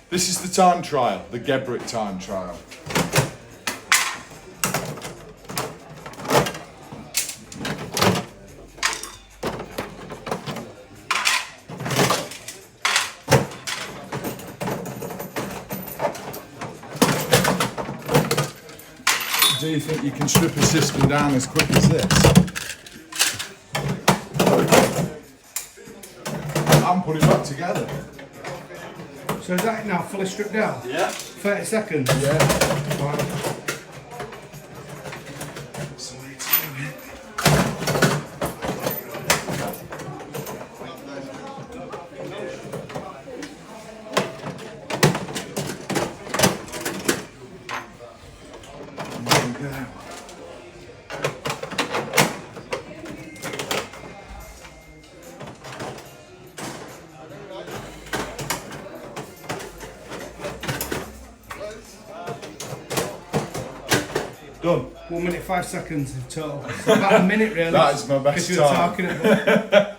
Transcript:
This is the time trial, the Geberit time trial. Do you think you can strip a system down as quick as this? And put it back together. So is that now fully stripped down? Yeah. 30 seconds? Yeah. Right. Done. 1 minute 5 seconds in total. So about a minute really. That is my best Because you were time. talking about